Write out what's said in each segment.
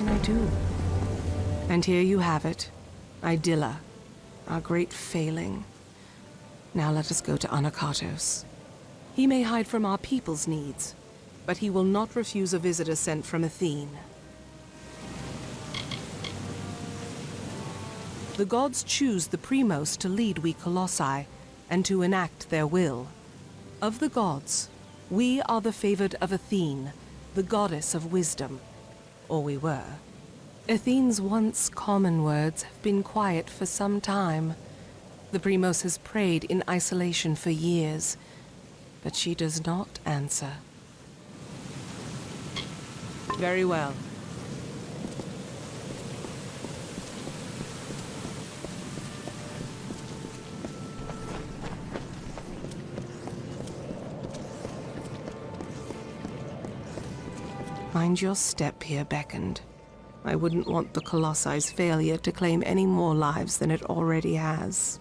can I do? And here you have it. Idylla, our great failing. Now let us go to Anakatos. He may hide from our people's needs, but he will not refuse a visitor sent from Athene. The gods choose the Primos to lead we Colossi and to enact their will. Of the gods, we are the favored of Athene, the goddess of wisdom. Or we were. Athene's once common words have been quiet for some time. The Primos has prayed in isolation for years, but she does not answer. Very well. Mind your step here, beckoned. I wouldn't want the Colossi's failure to claim any more lives than it already has.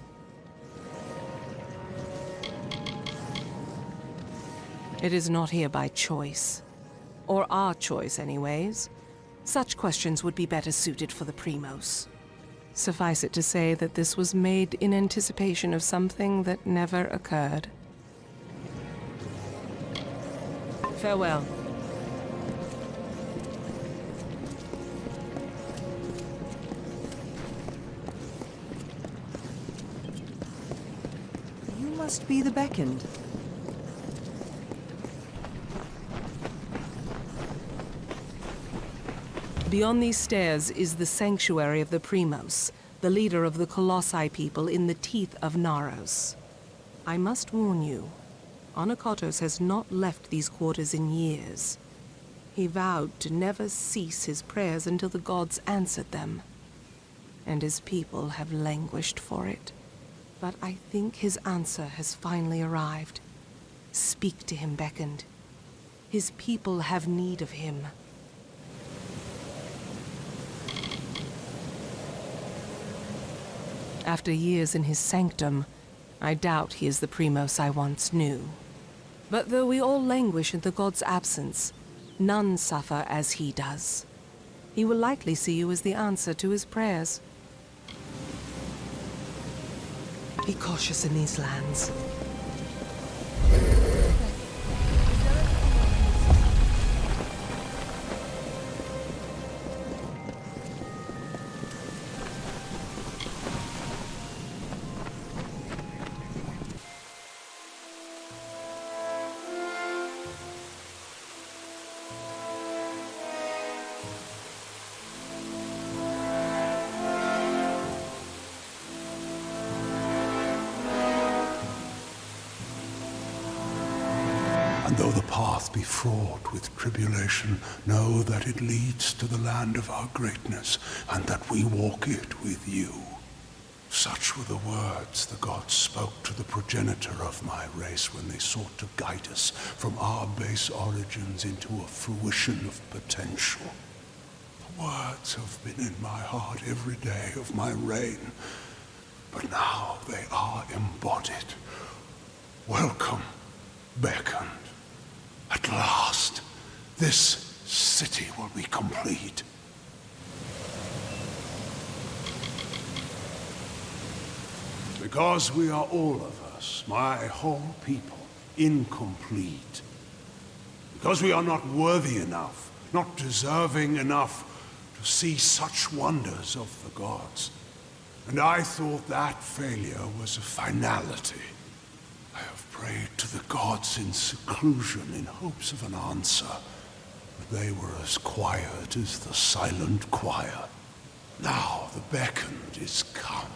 It is not here by choice. Or our choice, anyways. Such questions would be better suited for the Primos. Suffice it to say that this was made in anticipation of something that never occurred. Farewell. You must be the beckoned. Beyond these stairs is the sanctuary of the Primos, the leader of the Colossi people in the Teeth of Naros. I must warn you, Anakatos has not left these quarters in years. He vowed to never cease his prayers until the gods answered them. And his people have languished for it. But I think his answer has finally arrived. Speak to him, beckoned. His people have need of him. After years in his sanctum, I doubt he is the Primos I once knew. But though we all languish in the god's absence, none suffer as he does. He will likely see you as the answer to his prayers. Be cautious in these lands. And though the path be fraught with tribulation, know that it leads to the land of our greatness, and that we walk it with you. Such were the words the gods spoke to the progenitor of my race when they sought to guide us from our base origins into a fruition of potential. The words have been in my heart every day of my reign, but now they are embodied. Welcome, beckoned. At last, this city will be complete. Because we are all of us, my whole people, incomplete. Because we are not worthy enough, not deserving enough to see such wonders of the gods. And I thought that failure was a finality. I have prayed to the gods in seclusion in hopes of an answer, but they were as quiet as the silent choir. Now the beckoned is come.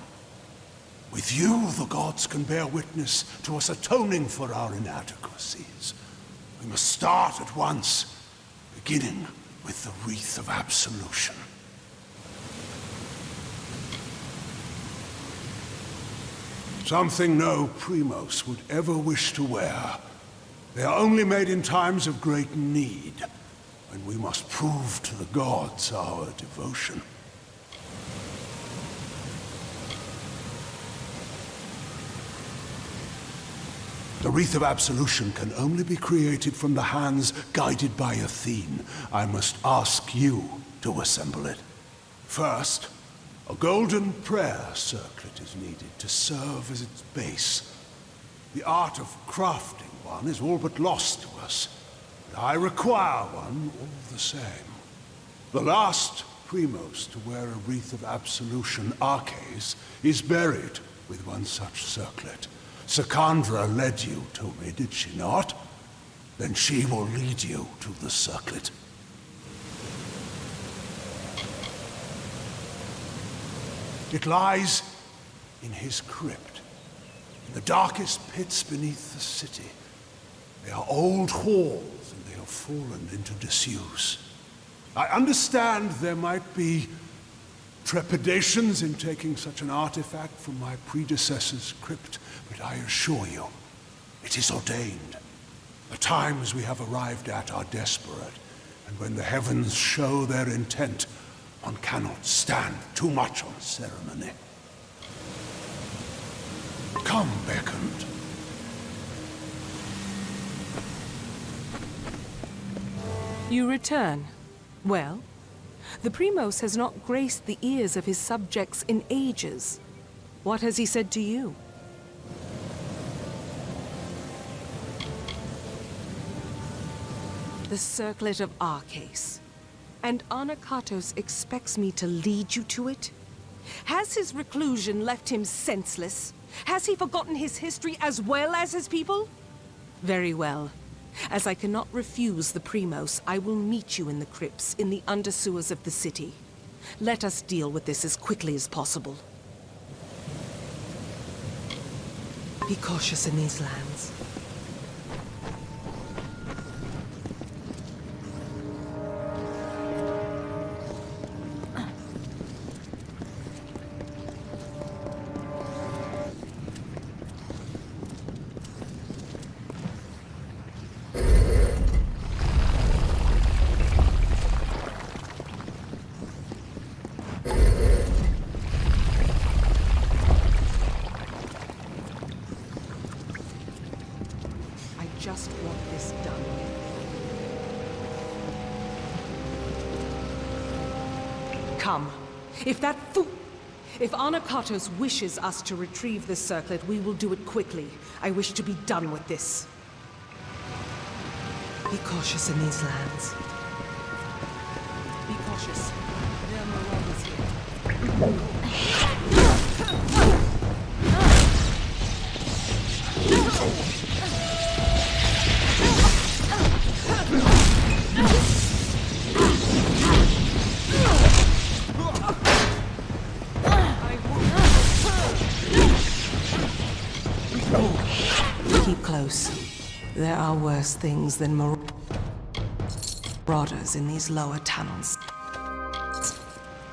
With you, the gods can bear witness to us atoning for our inadequacies. We must start at once, beginning with the wreath of absolution. Something no Primos would ever wish to wear. They are only made in times of great need, when we must prove to the gods our devotion. The wreath of absolution can only be created from the hands guided by Athene. I must ask you to assemble it. First, a golden prayer circlet is needed to serve as its base. The art of crafting one is all but lost to us, but I require one all the same. The last Primos to wear a wreath of absolution, Arches, is buried with one such circlet. Secandra led you to me, did she not? Then she will lead you to the circlet. It lies in his crypt, in the darkest pits beneath the city. They are old halls, and they have fallen into disuse. I understand there might be trepidations in taking such an artifact from my predecessor's crypt, but I assure you, it is ordained. The times we have arrived at are desperate, and when the heavens show their intent, one cannot stand too much on ceremony. Come, beckoned. You return. Well, the Primos has not graced the ears of his subjects in ages. What has he said to you? The circlet of Arches. And Anakatos expects me to lead you to it? Has his reclusion left him senseless? Has he forgotten his history as well as his people? Very well. As I cannot refuse the Primos, I will meet you in the crypts in the undersewers of the city. Let us deal with this as quickly as possible. Be cautious in these lands. Just want this done. Come. If Anakatos wishes us to retrieve this circlet, we will do it quickly. I wish to be done with this. Be cautious in these lands. Be cautious. There are marauders here. Keep close. There are worse things than marauders in these lower tunnels.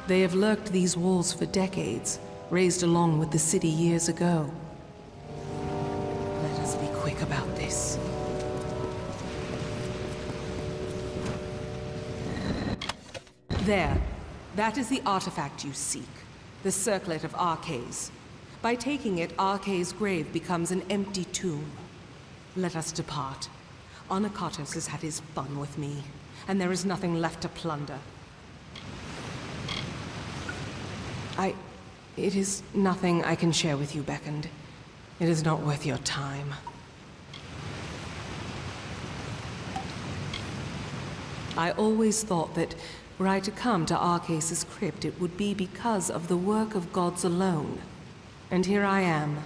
They have lurked these walls for decades, raised along with the city years ago. Let us be quick about this. There. That is the artifact you seek. The circlet of Arches. By taking it, Arches' grave becomes an empty tomb. Let us depart. Anakatos has had his fun with me, and there is nothing left to plunder. It is nothing I can share with you, Beckoned. It is not worth your time. I always thought that were I to come to Arches' crypt, it would be because of the work of gods alone. And here I am,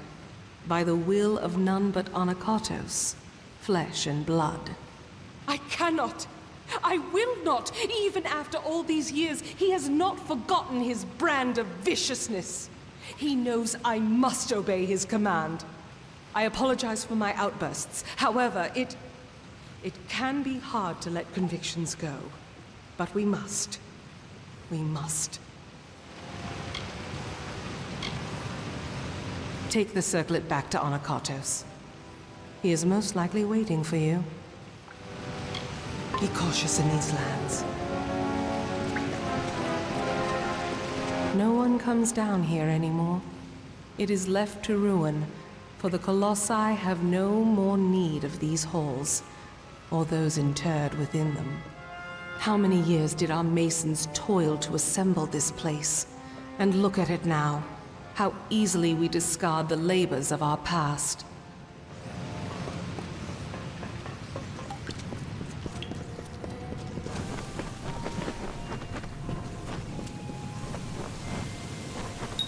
by the will of none but Anakatos, flesh and blood. I cannot! I will not! Even after all these years, he has not forgotten his brand of viciousness. He knows I must obey his command. I apologize for my outbursts. However, it can be hard to let convictions go. But we must. We must. Take the circlet back to Anakatos. He is most likely waiting for you. Be cautious in these lands. No one comes down here anymore. It is left to ruin, for the Colossi have no more need of these halls, or those interred within them. How many years did our masons toil to assemble this place? And look at it now. How easily we discard the labors of our past.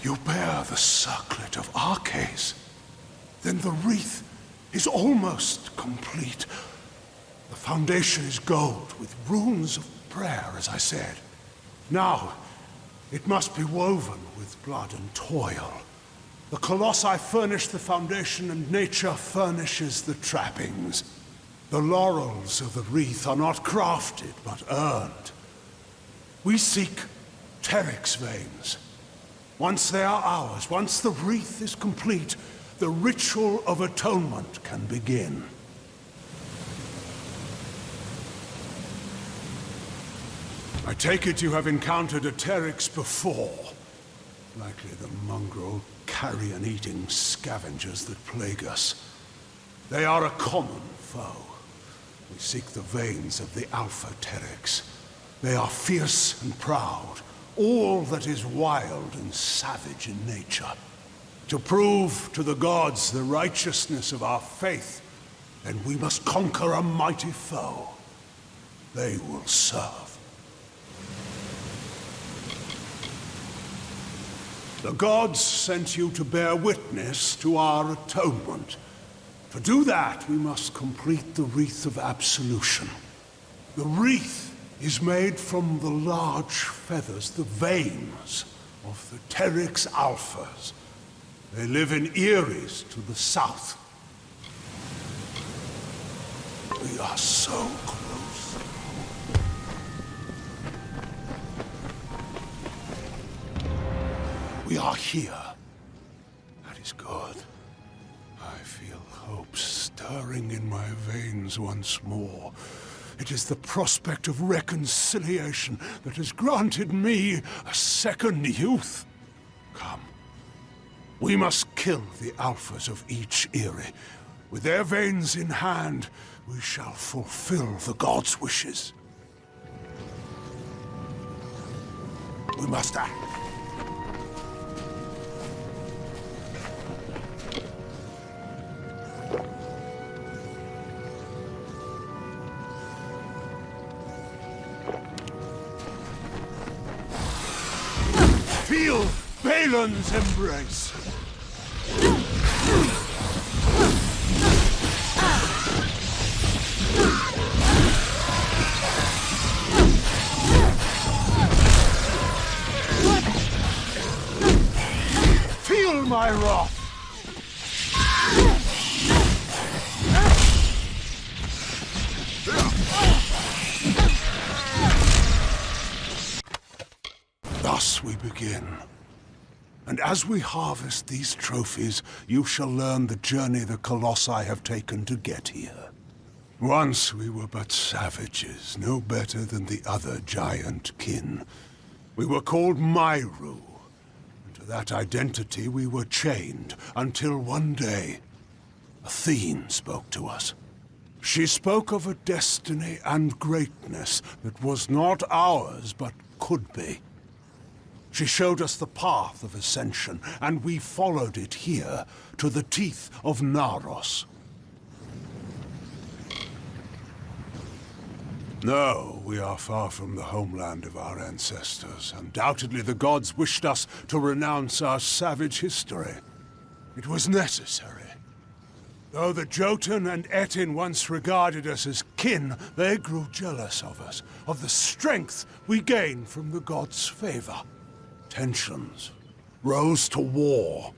You bear the circlet of Arcades. Then the wreath is almost complete. The foundation is gold with runes of prayer, as I said. Now, it must be woven with blood and toil. The colossi furnish the foundation and nature furnishes the trappings. The laurels of the wreath are not crafted, but earned. We seek Teryx veins. Once they are ours, once the wreath is complete, the ritual of atonement can begin. I take it you have encountered a Teryx before. Likely the mongrel, carrion-eating scavengers that plague us. They are a common foe. We seek the veins of the Alpha Teryx. They are fierce and proud, all that is wild and savage in nature. To prove to the gods the righteousness of our faith, then we must conquer a mighty foe. They will serve. The gods sent you to bear witness to our atonement. To do that, we must complete the wreath of absolution. The wreath is made from the large feathers, the veins of the Teryx Alphas. They live in Eries to the south. We are so close. We are here. That is good. I feel hope stirring in my veins once more. It is the prospect of reconciliation that has granted me a second youth. Come. We must kill the Alphas of each Eyrie. With their veins in hand, we shall fulfill the gods' wishes. We must act. Feel Balin's embrace. Feel my wrath. Thus we begin. And as we harvest these trophies, you shall learn the journey the Colossi have taken to get here. Once we were but savages, no better than the other giant kin. We were called Myru, and to that identity we were chained, until one day, Athene spoke to us. She spoke of a destiny and greatness that was not ours, but could be. She showed us the path of ascension, and we followed it here, to the Teeth of Naros. No, we are far from the homeland of our ancestors. Undoubtedly the gods wished us to renounce our savage history. It was necessary. Though the Jotun and Etin once regarded us as kin, they grew jealous of us, of the strength we gained from the gods' favor. Tensions rose to war.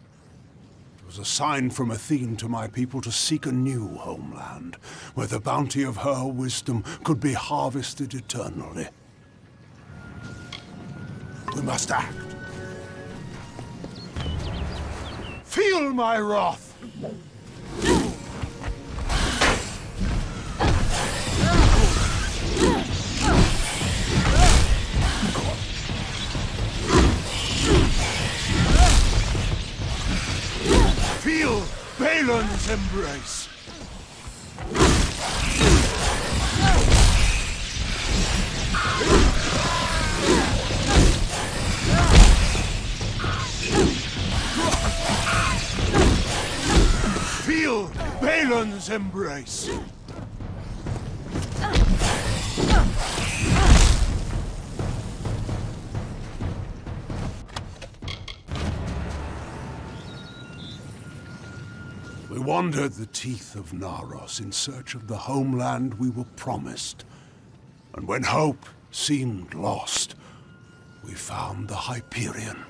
It was a sign from Athene to my people to seek a new homeland, where the bounty of her wisdom could be harvested eternally. We must act. Feel my wrath! Feel Balin's embrace. Balin's embrace. We wandered the Teeth of Naros in search of the homeland we were promised. And when hope seemed lost, we found the Hyperion.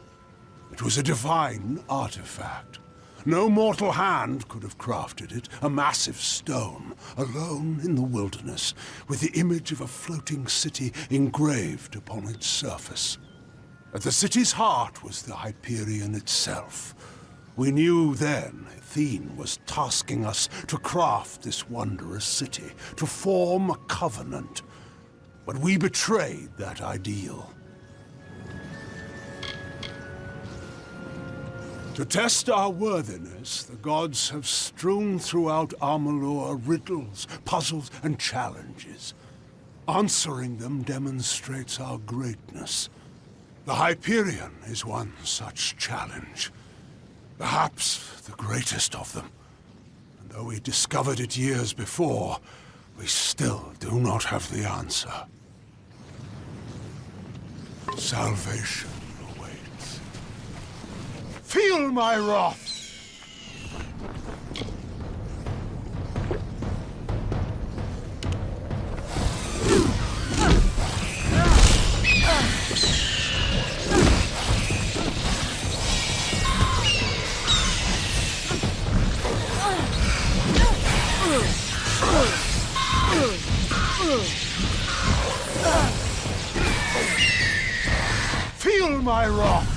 It was a divine artifact. No mortal hand could have crafted it, a massive stone, alone in the wilderness, with the image of a floating city engraved upon its surface. At the city's heart was the Hyperion itself. We knew then Athene was tasking us to craft this wondrous city, to form a covenant. But we betrayed that ideal. To test our worthiness, the gods have strewn throughout Amalur riddles, puzzles, and challenges. Answering them demonstrates our greatness. The Hyperion is one such challenge. Perhaps the greatest of them. And though we discovered it years before, we still do not have the answer. Salvation awaits. Feel my wrath! Feel my wrath!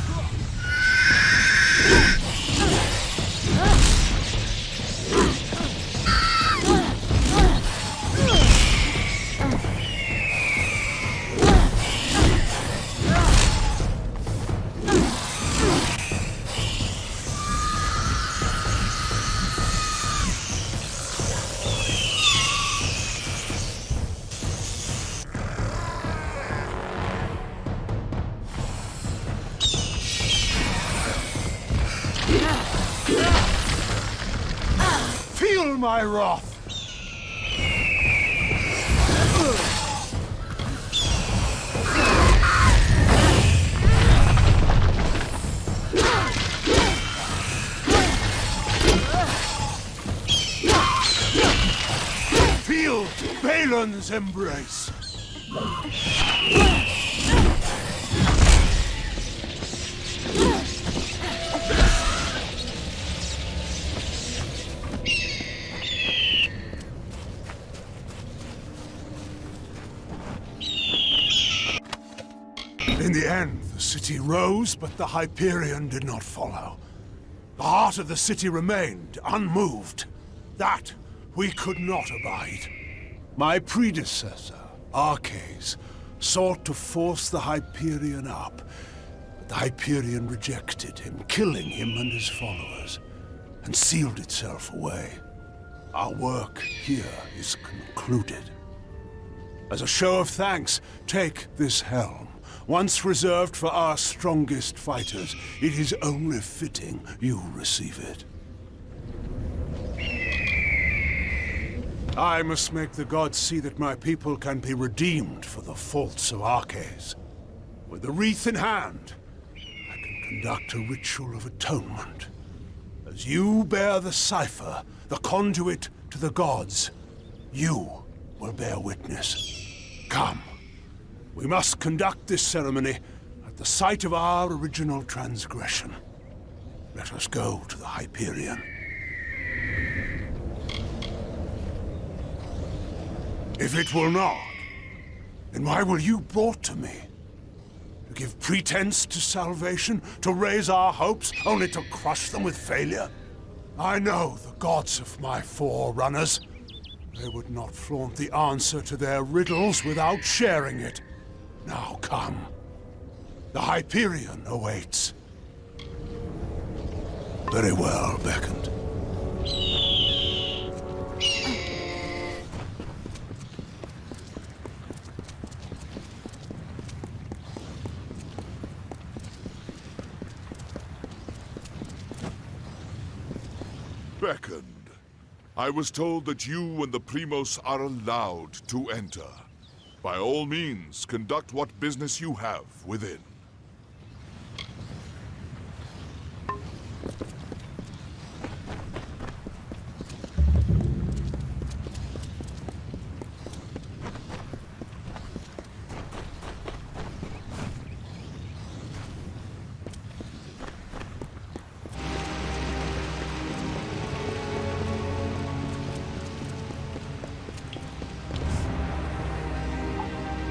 Feel my wrath! Feel Balin's embrace! In the end, the city rose, but the Hyperion did not follow. The heart of the city remained unmoved. That we could not abide. My predecessor, Arches, sought to force the Hyperion up, but the Hyperion rejected him, killing him and his followers, and sealed itself away. Our work here is concluded. As a show of thanks, take this helm. Once reserved for our strongest fighters, it is only fitting you receive it. I must make the gods see that my people can be redeemed for the faults of Arches. With the wreath in hand, I can conduct a ritual of atonement. As you bear the cipher, the conduit to the gods, you will bear witness. Come. We must conduct this ceremony at the site of our original transgression. Let us go to the Hyperion. If it will not, then why were you brought to me? To give pretense to salvation, to raise our hopes, only to crush them with failure? I know the gods of my forerunners. They would not flaunt the answer to their riddles without sharing it. Now come. The Hyperion awaits. Very well, beckoned. Beckoned. I was told that you and the Primos are allowed to enter. By all means, conduct what business you have within.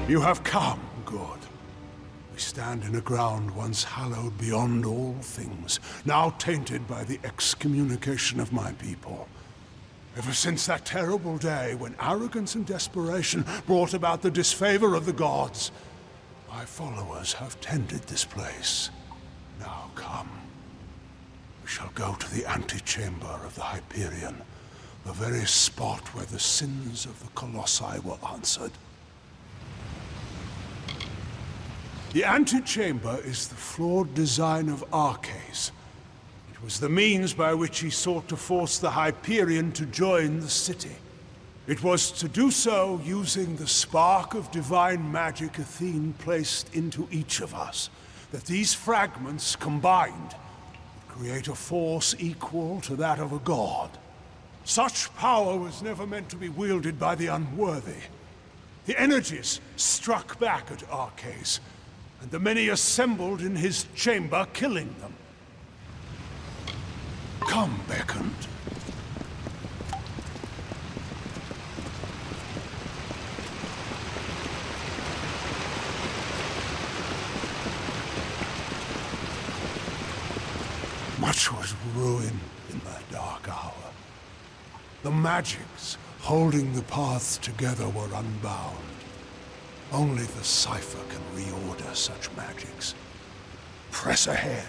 You have come, good. We stand in a ground once hallowed beyond all things, now tainted by the excommunication of my people. Ever since that terrible day when arrogance and desperation brought about the disfavor of the gods, my followers have tended this place. Now come. We shall go to the antechamber of the Hyperion, the very spot where the sins of the Colossi were answered. The antechamber is the flawed design of Arches. It was the means by which he sought to force the Hyperion to join the city. It was to do so using the spark of divine magic Athene placed into each of us, that these fragments combined create a force equal to that of a god. Such power was never meant to be wielded by the unworthy. The energies struck back at Arches, and the many assembled in his chamber, killing them. Come, beckoned. Much was ruined in that dark hour. The magics holding the paths together were unbound. Only the cipher can reorder such magics. Press ahead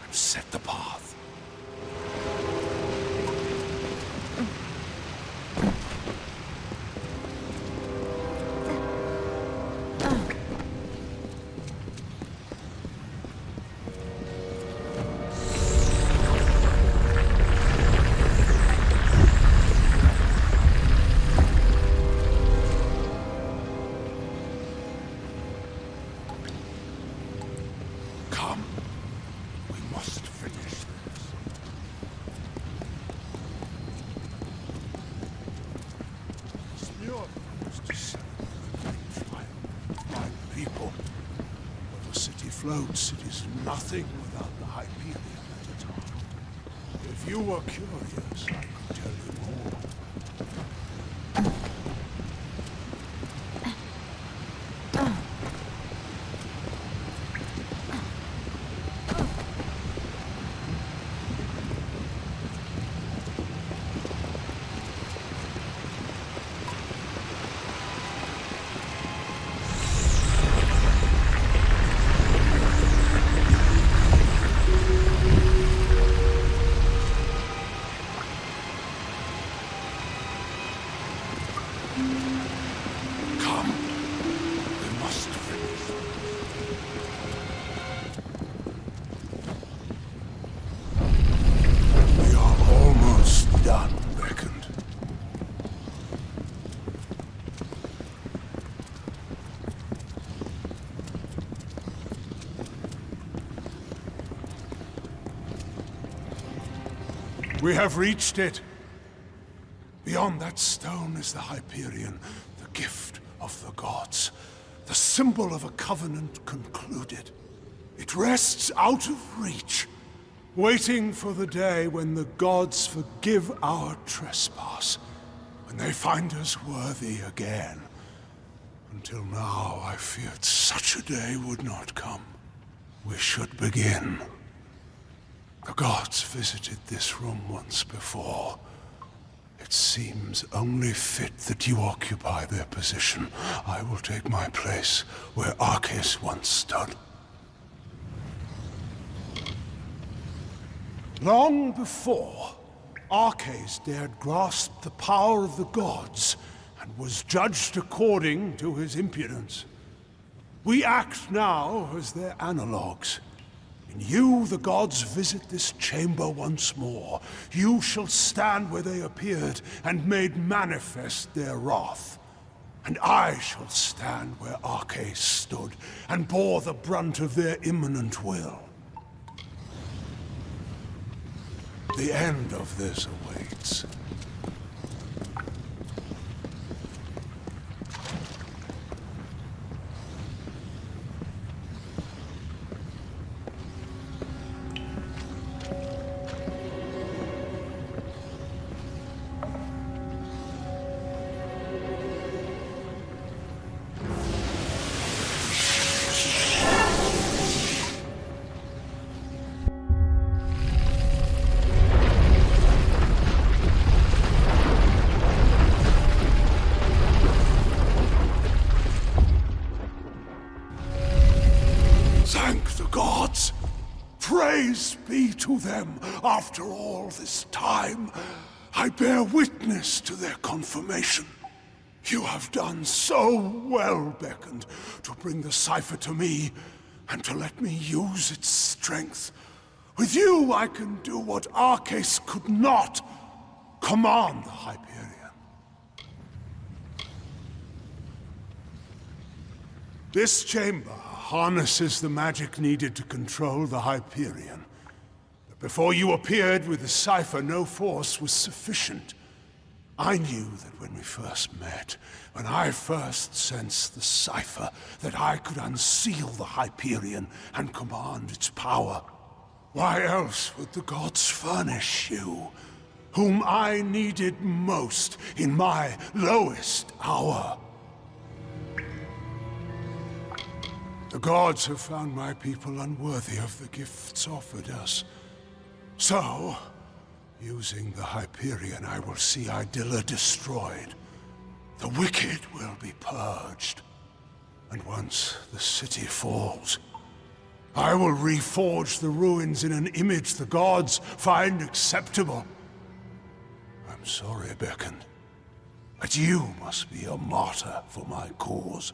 and set the path. Floats, it is nothing without the Hyperion at its heart. If you were curious, I could tell you more. We have reached it. Beyond that stone is the Hyperion, the gift of the gods, the symbol of a covenant concluded. It rests out of reach, waiting for the day when the gods forgive our trespass, when they find us worthy again. Until now, I feared such a day would not come. We should begin. The gods visited this room once before. It seems only fit that you occupy their position. I will take my place where Arches once stood. Long before, Arches dared grasp the power of the gods and was judged according to his impudence. We act now as their analogues. In you the gods visit this chamber once more. You shall stand where they appeared and made manifest their wrath. And I shall stand where Arche stood and bore the brunt of their imminent will. The end of this awaits. Praise be to them after all this time. I bear witness to their confirmation. You have done so well, Beckoned, to bring the cipher to me and to let me use its strength. With you, I can do what Arcas could not, command the Hyperion. This chamber harnesses the magic needed to control the Hyperion. But before you appeared with the cipher, no force was sufficient. I knew that when we first met, when I first sensed the cipher, that I could unseal the Hyperion and command its power. Why else would the gods furnish you, whom I needed most in my lowest hour? The gods have found my people unworthy of the gifts offered us. So, using the Hyperion, I will see Idilla destroyed. The wicked will be purged. And once the city falls, I will reforge the ruins in an image the gods find acceptable. I'm sorry, Beckoned, but you must be a martyr for my cause.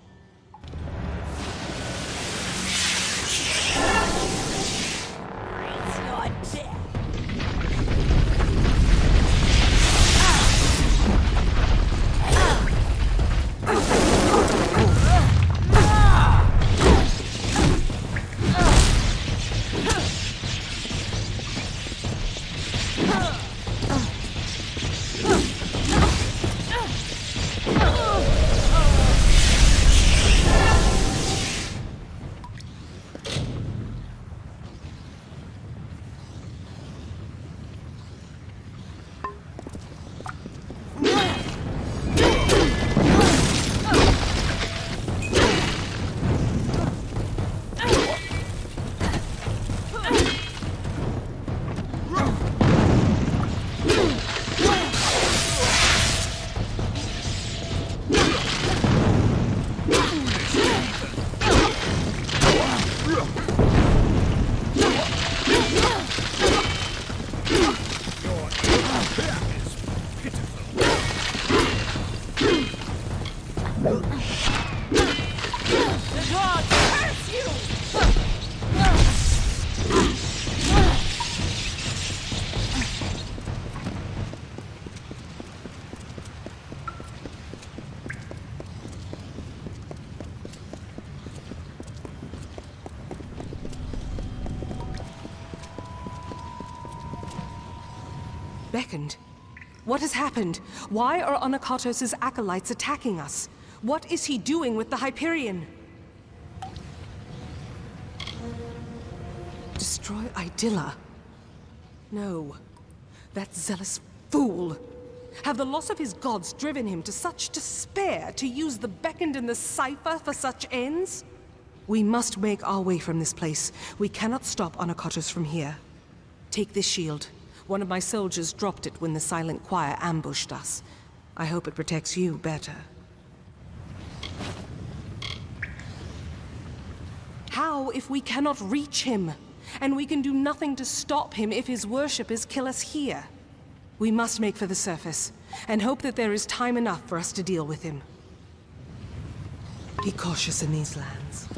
Beckoned. What has happened? Why are Onakatos' acolytes attacking us? What is he doing with the Hyperion? Destroy Idilla? No. That zealous fool. Have the loss of his gods driven him to such despair to use the Beckoned and the cipher for such ends? We must make our way from this place. We cannot stop Onakatos from here. Take this shield. One of my soldiers dropped it when the silent choir ambushed us. I hope it protects you better. How if we cannot reach him? And we can do nothing to stop him if his worshippers kill us here. We must make for the surface, and hope that there is time enough for us to deal with him. Be cautious in these lands.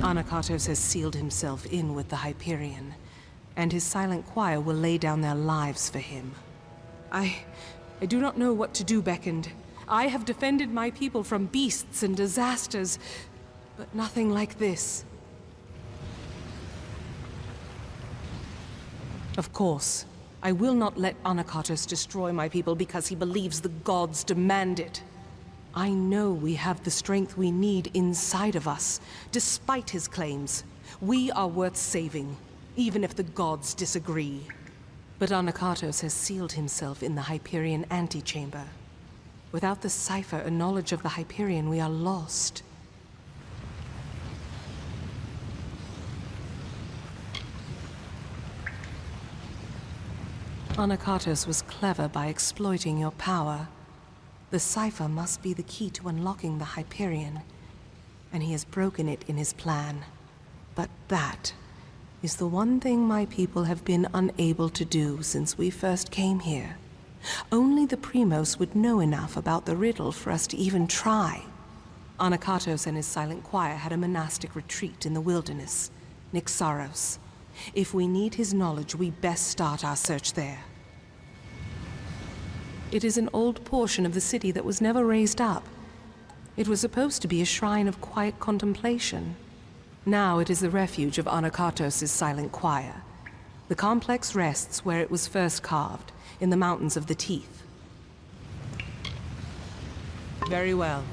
Anakatos has sealed himself in with the Hyperion, and his silent choir will lay down their lives for him. I do not know what to do, Beckoned. I have defended my people from beasts and disasters, but nothing like this. Of course, I will not let Anakatos destroy my people because he believes the gods demand it. I know we have the strength we need inside of us, despite his claims. We are worth saving, even if the gods disagree. But Anakatos has sealed himself in the Hyperion antechamber. Without the cipher and knowledge of the Hyperion, we are lost. Anakatos was clever by exploiting your power. The cipher must be the key to unlocking the Hyperion, and he has broken it in his plan. But that is the one thing my people have been unable to do since we first came here. Only the Primos would know enough about the riddle for us to even try. Anakatos and his silent choir had a monastic retreat in the wilderness, Nixaros. If we need his knowledge, we best start our search there. It is an old portion of the city that was never raised up. It was supposed to be a shrine of quiet contemplation. Now it is the refuge of Anakatos' silent choir. The complex rests where it was first carved, in the mountains of the Teeth. Very well.